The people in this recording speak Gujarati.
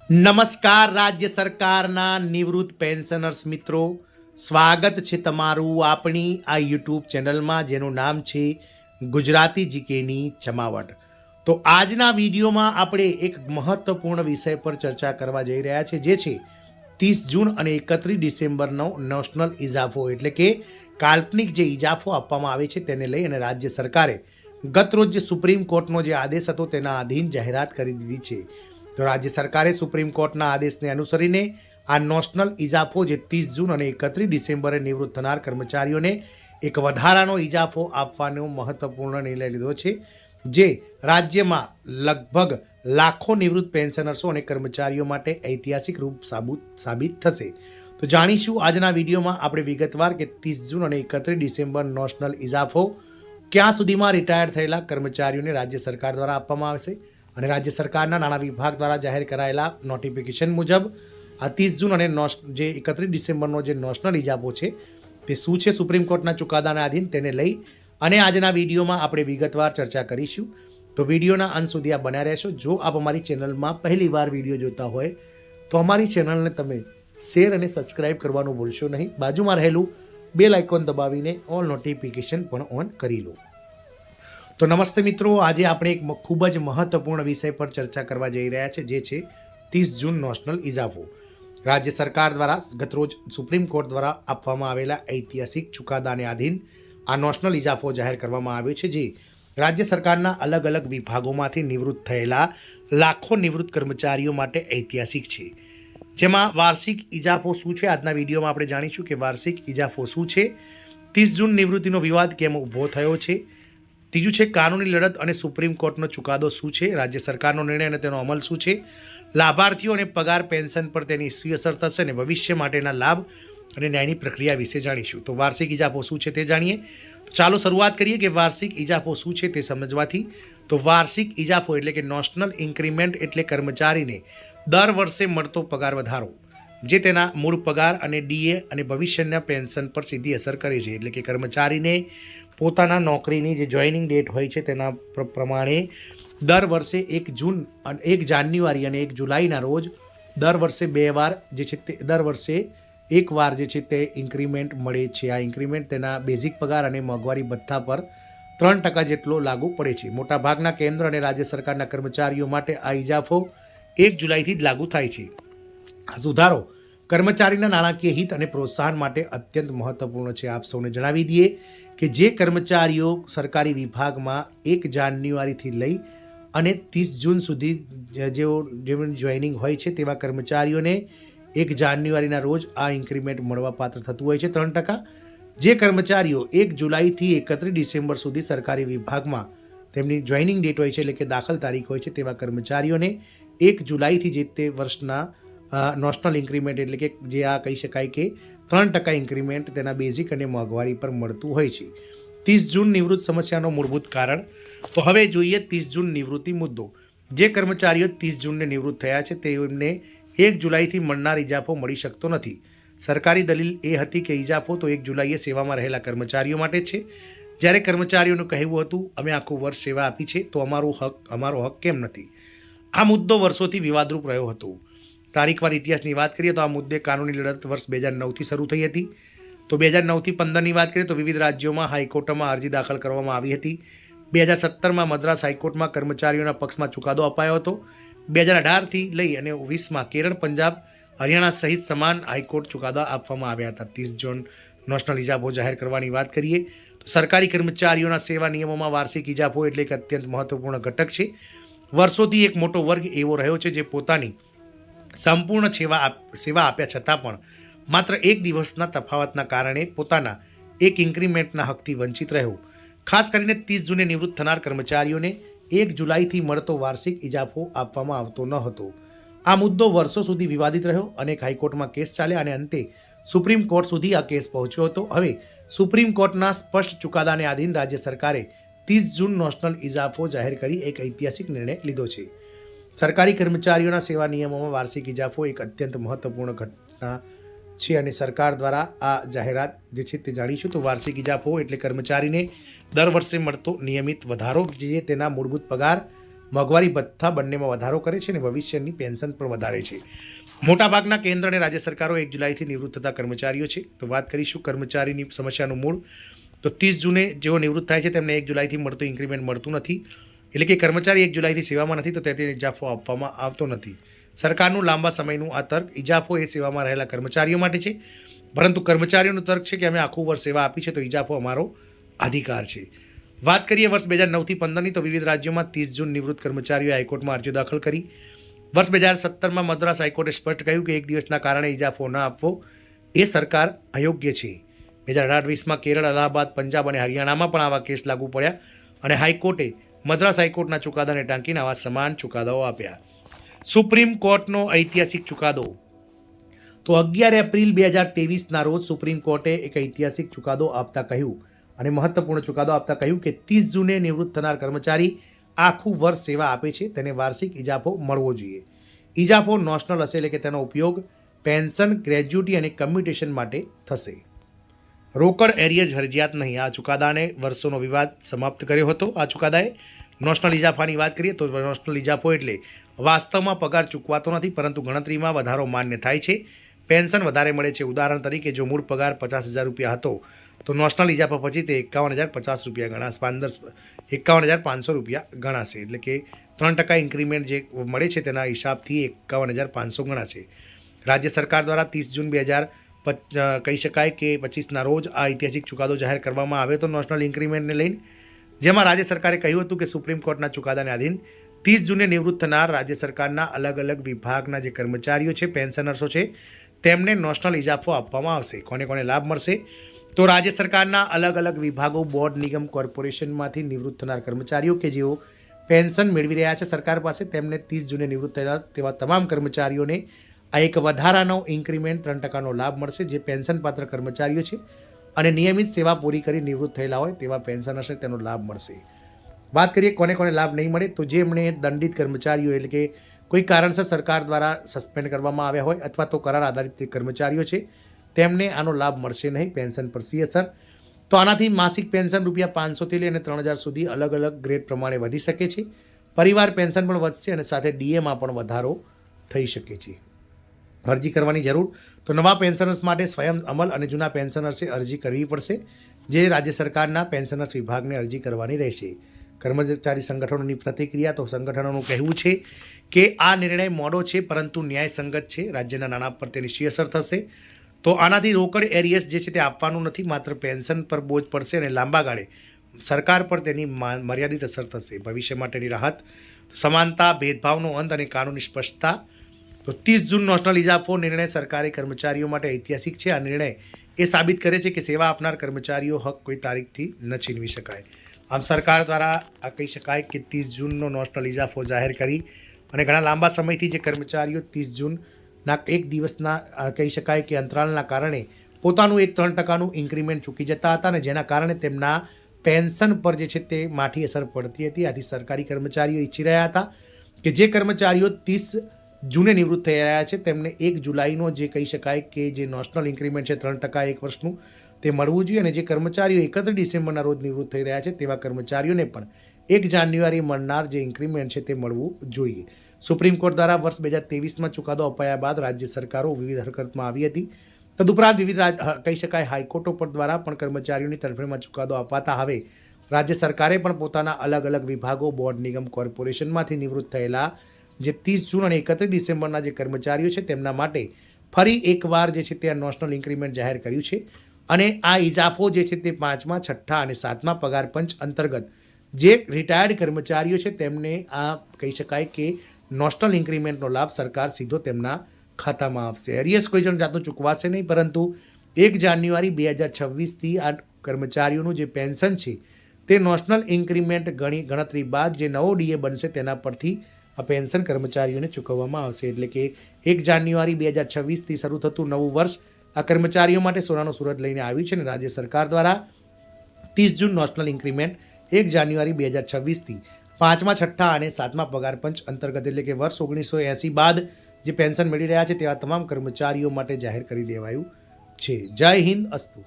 નમસ્કાર રાજ્ય સરકારના નિવૃત્ત પેન્શનર્સ મિત્રો, સ્વાગત છે તમારું આપણી આ યુટ્યુબ ચેનલમાં જેનું નામ છે ગુજરાતી જીકેની જમાવટ। તો આજના વિડીયોમાં આપણે એક મહત્વપૂર્ણ વિષય પર ચર્ચા કરવા જઈ રહ્યા છે, જે છે 30 જૂન અને 31 ડિસેમ્બરનો નેશનલ ઇજાફો એટલે કે કાલ્પનિક જે ઇજાફો આપવામાં આવે છે તેને લઈ અને રાજ્ય સરકારે ગતરોજ જે સુપ્રીમ કોર્ટનો જે આદેશ હતો તેના આધીન જાહેરાત કરી દીધી છે। તો રાજ્ય સરકારે સુપ્રીમ કોર્ટના આદેશને અનુસરીને આ નેશનલ ઇજાફો જે 30 જૂન અને 31 ડિસેમ્બરે નિવૃત્ત થનાર કર્મચારીઓને એક વધારાનો ઇજાફો આપવાનો મહત્વપૂર્ણ નિર્ણય લીધો છે, જે રાજ્યમાં લગભગ લાખો નિવૃત્ત પેન્શનર્સો અને કર્મચારીઓ માટે ઐતિહાસિક રૂપ સાબિત થશે। તો જાણીશું આજના વિડીયોમાં આપણે વિગતવાર કે 30 જૂન અને 31 ડિસેમ્બર નેશનલ ઇજાફો ક્યાં સુધીમાં રિટાયર થયેલા કર્મચારીઓને રાજ્ય સરકાર દ્વારા આપવામાં આવશે અને રાજ્ય સરકારના નાણાં વિભાગ દ્વારા જાહેર કરાયેલા નોટિફિકેશન મુજબ આ 30 જૂન અને જે 31 ડિસેમ્બરનો જે નેશનલ ઇજાફો છે તે શું છે સુપ્રીમ કોર્ટના ચુકાદાના આધીન, તેને લઈ અને આજના વિડીયોમાં આપણે વિગતવાર ચર્ચા કરીશું। તો વિડીયોના અંત સુધી આપ બન્યા રહેશો। જો આપ અમારી ચેનલમાં પહેલી વાર વિડીયો જોતા હોય તો અમારી ચેનલને તમે શેર અને સબસ્ક્રાઇબ કરવાનું ભૂલશો નહીં। બાજુમાં રહેલું બેલ આઇકોન દબાવીને ઓલ નોટિફિકેશન પણ ઓન કરી લો। તો નમસ્તે મિત્રો, આજે આપણે એક ખૂબ જ મહત્વપૂર્ણ વિષય પર ચર્ચા કરવા જઈ રહ્યા છે, જે છે 30 જૂન નેશનલ ઇજાફો। રાજ્ય સરકાર દ્વારા ગતરોજ સુપ્રીમ કોર્ટ દ્વારા આપવામાં આવેલા ઐતિહાસિક ચુકાદાને આધીન આ નેશનલ ઇજાફો જાહેર કરવામાં આવ્યો છે, જે રાજ્ય સરકારના અલગ અલગ વિભાગોમાંથી નિવૃત્ત થયેલા લાખો નિવૃત્ત કર્મચારીઓ માટે ઐતિહાસિક છે। જેમાં વાર્ષિક ઇજાફો શું છે આજના વિડીયોમાં આપણે જાણીશું કે વાર્ષિક ઇજાફો શું છે, 30 જૂન નિવૃત્તિનો વિવાદ કેમ ઊભો થયો છે, ત્રીજું છે કાનૂની લડત અને સુપ્રીમ કોર્ટનો ચુકાદો શું છે, રાજ્ય સરકારનો નિર્ણય અને તેનો અમલ શું છે, લાભાર્થીઓ અને પગાર પેન્શન પર તેની શું અસર થશે અને ભવિષ્ય માટેના લાભ અને ન્યાયની પ્રક્રિયા વિશે જાણીશું। તો વાર્ષિક ઇજાફો શું છે તે જાણીએ। તો ચાલો શરૂઆત કરીએ કે વાર્ષિક ઇજાફો શું છે તે સમજવાથી। તો વાર્ષિક ઇજાફો એટલે કે નેશનલ ઇન્ક્રીમેન્ટ એટલે કર્મચારીને દર વર્ષે મળતો પગાર વધારો, જે તેના મૂળ પગાર અને ડીએ અને ભવિષ્યના પેન્શન પર સીધી અસર કરે છે। એટલે કે કર્મચારીને પોતાના નોકરીની જે જોઈનિંગ ડેટ હોય છે તેના પ્રમાણે દર વર્ષે 1 જૂન અને 1 જાન્યુઆરી અને 1 જુલાઈના રોજ દર વર્ષે 2 વાર જે છે તે દર વર્ષે 1 વાર જે છે તે ઇન્ક્રીમેન્ટ મળે છે। આ ઇન્ક્રીમેન્ટ તેના બેઝિક પગાર અને મોંઘવારી ભથ્થા પર 3% જેટલો લાગુ પડે છે। મોટાભાગના કેન્દ્ર અને રાજ્ય સરકારના કર્મચારીઓ માટે આ ઇજાફો 1 જુલાઈથી જ લાગુ થાય છે। આ સુધારો કર્મચારીના નાણાકીય હિત અને પ્રોત્સાહન માટે અત્યંત મહત્વપૂર્ણ છે। આપ સૌને જણાવી દઈએ કે જે કર્મચારીઓ સરકારી વિભાગમાં 1 જાન્યુઆરીથી લઈ અને 30 જૂન સુધી જેમની જોઈનિંગ હોય છે તેવા કર્મચારીઓને 1 જાન્યુઆરીના રોજ આ ઇન્ક્રીમેન્ટ મળવાપાત્ર થતું હોય છે 3%। જે કર્મચારીઓ 1 જુલાઈથી 31 ડિસેમ્બર સુધી સરકારી વિભાગમાં તેમની જોઈનિંગ ડેટ હોય છે એટલે કે દાખલ તારીખ હોય છે તેવા કર્મચારીઓને 1 જુલાઈથી જે તે વર્ષના નેશનલ ઇન્ક્રીમેન્ટ એટલે કે જે આ કહી શકાય કે 3% ઇન્ક્રીમેન્ટ તેના બેઝિક અને મોંઘવારી પર મળતું હોય છે। 30 જૂન નિવૃત્ત સમસ્યાનો મૂળભૂત કારણ। તો હવે જોઈએ 30 જૂન નિવૃત્તિ મુદ્દો। જે કર્મચારીઓ 30 જૂનને નિવૃત્ત થયા છે તેમને 1 જુલાઈથી મળનાર ઇજાફો મળી શકતો નથી। સરકારી દલીલ એ હતી કે ઇજાફો તો 1 જુલાઈએ સેવામાં રહેલા કર્મચારીઓ માટે છે, જ્યારે કર્મચારીઓનું કહેવું હતું અમે આખું વર્ષ સેવા આપી છે તો અમારો હક કેમ નથી। આ મુદ્દો વર્ષોથી વિવાદરૂપ રહ્યો હતો। તારીખવાર ઇતિહાસની વાત કરીએ તો આ મુદ્દે કાનૂની લડત વર્ષ 2009થી શરૂ થઈ હતી। તો 2009થી 15ની વાત કરીએ તો વિવિધ રાજ્યોમાં હાઈકોર્ટમાં અરજી દાખલ કરવામાં આવી હતી। 2017માં મદ્રાસ હાઈકોર્ટમાં કર્મચારીઓના પક્ષમાં ચુકાદો અપાયો હતો। 2018થી લઈ અને 20માં કેરળ, પંજાબ, હરિયાણા સહિત સમાન હાઈકોર્ટ ચુકાદા આપવામાં આવ્યા હતા। 30 જૂન નેશનલ ઇજાફો જાહેર કરવાની વાત કરીએ તો સરકારી કર્મચારીઓના સેવા નિયમોમાં વાર્ષિક ઇજાફો એટલે એક અત્યંત મહત્વપૂર્ણ ઘટક છે। વર્ષોથી એક મોટો વર્ગ એવો રહ્યો છે જે પોતાની સંપૂર્ણ સેવા આપ્યા છતાં પણ માત્ર 1 દિવસના તફાવતના કારણે પોતાના એક ઇન્ક્રીમેન્ટના હકથી વંચિત રહ્યો। ખાસ કરીને 30 જૂને નિવૃત્ત થનાર કર્મચારીઓને 1 જુલાઈથી મળતો વાર્ષિક ઇજાફો આપવામાં આવતો ન હતો। આ મુદ્દો વર્ષો સુધી વિવાદિત રહ્યો। અનેક હાઈકોર્ટમાં કેસ ચાલ્યા અને અંતે સુપ્રીમ કોર્ટ સુધી આ કેસ પહોંચ્યો હતો। હવે સુપ્રીમ કોર્ટના સ્પષ્ટ ચુકાદાને આધીન રાજ્ય સરકારે 30 જૂન નેશનલ ઇજાફો જાહેર કરી એક ઐતિહાસિક નિર્ણય લીધો છે। સરકારી કર્મચારીઓના સેવા નિયમોમાં વાર્ષિક ઇજાફો એક અત્યંત મહત્વપૂર્ણ ઘટના છે અને સરકાર દ્વારા આ જાહેરાત જે છે તે જાણીશું। તો વાર્ષિક ઇજાફો એટલે કર્મચારીને દર વર્ષે મળતો નિયમિત વધારો, જે તેના મૂળભૂત પગાર મોંઘવારી ભથ્થા બંનેમાં વધારો કરે છે અને ભવિષ્યની પેન્શન પણ વધારે છે. મોટાભાગના કેન્દ્ર અને રાજ્ય સરકારો 1 જુલાઈથી નિવૃત્ત થતા કર્મચારીઓ છે. તો વાત કરીશું કર્મચારીની સમસ્યાનું મૂળ. તો 30 જૂને જેઓ નિવૃત્ત થાય છે તેમને 1 જુલાઈથી મળતું ઇન્ક્રીમેન્ટ મળતું નથી. એટલે કે કર્મચારી 1 જુલાઈથી સેવામાં નથી તો તેથી ઇજાફો આપવામાં આવતો નથી. સરકારનું લાંબા સમયનું આ તર્ક ઇજાફો એ સેવામાં રહેલા કર્મચારીઓ માટે છે, પરંતુ કર્મચારીઓનું તર્ક છે કે અમે આખું વર્ષ સેવા આપી છે તો ઇજાફો અમારો અધિકાર છે. વાત કરીએ વર્ષ 2009થી 15ની તો વિવિધ રાજ્યોમાં 30 જૂન નિવૃત્ત કર્મચારીઓએ હાઈકોર્ટમાં અરજીઓ દાખલ કરી. વર્ષ 2017માં મદ્રાસ હાઈકોર્ટે સ્પષ્ટ કહ્યું કે 1 દિવસના કારણે ઇજાફો ન આપવો એ સરકાર અયોગ્ય છે. 2018-20માં કેરળ, અલ્હાબાદ, પંજાબ અને હરિયાણામાં પણ આવા કેસ લાગુ પડ્યા અને હાઈકોર્ટે મદ્રાસ હાઈકોર્ટના ચુકાદાને ટાંકીને આવા સમાન ચુકાદાઓ આપ્યા. સુપ્રીમ કોર્ટનો ઐતિહાસિક ચુકાદો. તો 11 એપ્રિલ 2023ના રોજ સુપ્રીમ કોર્ટે એક ઐતિહાસિક ચુકાદો આપતા કહ્યું અને મહત્વપૂર્ણ ચુકાદો આપતા કહ્યું કે 30 જૂને નિવૃત્ત થનાર કર્મચારી આખું વર્ષ સેવા આપે છે તેને વાર્ષિક ઇજાફો મળવો જોઈએ. ઇજાફો નોશનલ હશે એટલે કે તેનો ઉપયોગ પેન્શન, ગ્રેજ્યુટી અને કમ્યુટેશન માટે થશે. રોકડ એરિયજ ફરજિયાત નહીં. આ ચુકાદાને વર્ષોનો વિવાદ સમાપ્ત કર્યો હતો. આ ચુકાદાએ નોશનલ ઇજાફાની વાત કરીએ તો નોશનલ ઇજાફો એટલે વાસ્તવમાં પગાર ચૂકવાતો નથી પરંતુ ગણતરીમાં વધારો માન્ય થાય છે. પેન્શન વધારે મળે છે. ઉદાહરણ તરીકે જો મૂળ પગાર 50,000 રૂપિયા હતો તો નોશનલ ઇજાફા પછી તે 51,050 રૂપિયા ગણાશે, 51,500 રૂપિયા ગણાશે. એટલે કે 3% ઇન્ક્રીમેન્ટ જે મળે છે તેના હિસાબથી 51,500 ગણાશે. રાજ્ય સરકાર દ્વારા 30 જૂન 2000 કહી શકાય કે 25ના રોજ આ ઐતિહાસિક ચુકાદો જાહેર કરવામાં આવ્યો હતો નોશનલ ઇન્ક્રીમેન્ટને લઈને, જેમાં રાજ્ય સરકારે કહ્યું હતું કે સુપ્રીમ કોર્ટના ચુકાદાને આધીન 30 જૂને નિવૃત્ત થનાર રાજ્ય સરકારના અલગ અલગ વિભાગના જે કર્મચારીઓ છે, પેન્શનર્સો છે, તેમને નોશનલ ઇજાફો આપવામાં આવશે. કોને કોને લાભ મળશે? તો રાજ્ય સરકારના અલગ અલગ વિભાગો, બોર્ડ, નિગમ, કોર્પોરેશનમાંથી નિવૃત્ત થનાર કર્મચારીઓ કે જેઓ પેન્શન મેળવી રહ્યા છે સરકાર પાસે, તેમને 30 જૂને નિવૃત્ત થયેલા તેવા તમામ કર્મચારીઓને આ એક વધારાનો ઇન્ક્રીમેન્ટ 3%નો લાભ મળશે. જે પેન્શન પાત્ર કર્મચારીઓ છે અને નિયમિત સેવા પૂરી કરી નિવૃત્ત થયેલા હોય તેવા પેન્શનર્સને તેનો લાભ મળશે. વાત કરીએ કોને કોને લાભ નહીં મળે, તો જેમણે દંડિત કર્મચારીઓ એટલે કે કોઈ કારણસર સરકાર દ્વારા સસ્પેન્ડ કરવામાં આવ્યા હોય અથવા તો કરાર આધારિત કર્મચારીઓ છે તેમને આનો લાભ મળશે નહીં. પેન્શન પર CSR. તો આનાથી માસિક પેન્શન ₹500થી લઈને 3,000 સુધી અલગ અલગ ગ્રેડ પ્રમાણે વધી શકે છે. પરિવાર પેન્શન પણ વધશે અને સાથે DAમાં પણ વધારો થઈ શકે છે. અરજી કરવાની જરૂર. તો નવા પેન્શનર્સ માટે સ્વયં અમલ અને જૂના પેન્શનર્સે અરજી કરવી પડશે. જે રાજ્ય સરકારના પેન્શનર્સ વિભાગને અરજી કરવાની રહેશે. કર્મચારી સંગઠનોની પ્રતિક્રિયા. તો સંગઠનોનું કહેવું છે કે આ નિર્ણય મોડો છે પરંતુ ન્યાયસંગત છે. રાજ્યના નાણાં પર તેની શી અસર થશે? તો આનાથી રોકડ એરિયસ જે છે તે આપવાનું નથી, માત્ર પેન્શન પર બોજ પડશે અને લાંબા ગાળે સરકાર પર તેની મર્યાદિત અસર થશે. ભવિષ્ય માટેની રાહત. સમાનતા, ભેદભાવનો અંત અને કાનૂની સ્પષ્ટતા. તો 30 જૂન નોશનલ ઇજાફો નિર્ણય સરકારી કર્મચારીઓ માટે ઐતિહાસિક છે. આ નિર્ણય એ સાબિત કરે છે કે સેવા આપનાર કર્મચારીઓ હક કોઈ તારીખથી ન છીનવી શકાય. આમ સરકાર દ્વારા આ કહી શકાય કે 30 જૂનનો નોશનલ ઇજાફો જાહેર કરી અને ઘણા લાંબા સમયથી જે કર્મચારીઓ 30 જૂનના એક દિવસના કહી શકાય કે અંતરાલના કારણે પોતાનું 3% ઇન્ક્રીમેન્ટ ચૂકી જતા હતા અને જેના કારણે તેમના પેન્શન પર જે છે તે માઠી અસર પડતી હતી. આથી સરકારી કર્મચારીઓ ઈચ્છી રહ્યા હતા કે જે કર્મચારીઓ 30 જૂને નિવૃત્ત થઈ રહ્યા છે તેમને 1 જુલાઈનો જે કહી શકાય કે જે નોશનલ ઇન્ક્રીમેન્ટ છે 3% એક વર્ષનું તે મળવું જોઈએ અને જે કર્મચારીઓ 31 ડિસેમ્બરના રોજ નિવૃત્ત થઈ રહ્યા છે તેવા કર્મચારીઓને પણ 1 જાન્યુઆરી મળનાર જે ઇન્ક્રીમેન્ટ છે તે મળવું જોઈએ. સુપ્રીમ કોર્ટ દ્વારા વર્ષ 2023માં ચુકાદો અપાયા બાદ રાજ્ય સરકારો વિવિધ હરકતમાં આવી હતી. તદુપરાંત વિવિધ કહી શકાય હાઈકોર્ટો પર દ્વારા પણ કર્મચારીઓની તરફેણમાં ચુકાદો અપાતા હવે રાજ્ય સરકારે પણ પોતાના અલગ અલગ વિભાગો, બોર્ડ, નિગમ, કોર્પોરેશનમાંથી નિવૃત્ત થયેલા જે 30 જૂન અને 31 ડિસેમ્બરના જે કર્મચારીઓ છે તેમના માટે ફરી એકવાર જે છે તે નોશનલ ઇન્ક્રીમેન્ટ જાહેર કર્યું છે અને આ ઇજાફો જે છે તે 5મા, 6ઠ્ઠા અને 7મા પગાર પંચ અંતર્ગત જે રિટાયર્ડ કર્મચારીઓ છે તેમને આ કહી શકાય કે નોશનલ ઇન્ક્રીમેન્ટનો લાભ સરકાર સીધો તેમના ખાતામાં આપશે. એરિયસ કોઈ જણ જાતનું ચૂકવાશે નહીં, પરંતુ 1 જાન્યુઆરી 2026થી આ કર્મચારીઓનું જે પેન્શન છે તે નોશનલ ઇન્ક્રીમેન્ટ ગણતરી બાદ જે નવો DA બનશે તેના પરથી આ પેન્શન કર્મચારીઓને ચૂકવવામાં આવશે. એટલે કે 1 જાન્યુઆરી 2026થી શરૂ થતું નવું વર્ષ આ કર્મચારીઓ માટે સોનાનો સુરત લઈને આવ્યું છે અને રાજ્ય સરકાર દ્વારા 30 જૂન નોશનલ ઇન્ક્રીમેન્ટ 1 જાન્યુઆરી 2026થી 5મા, 6ઠ્ઠા અને 7મા પગાર પંચ અંતર્ગત એટલે કે વર્ષ 1980 બાદ જે પેન્શન મેળવી રહ્યા છે તેવા તમામ કર્મચારીઓ માટે જાહેર કરી દેવાયું છે. જય હિન્દ. અસ્તુ.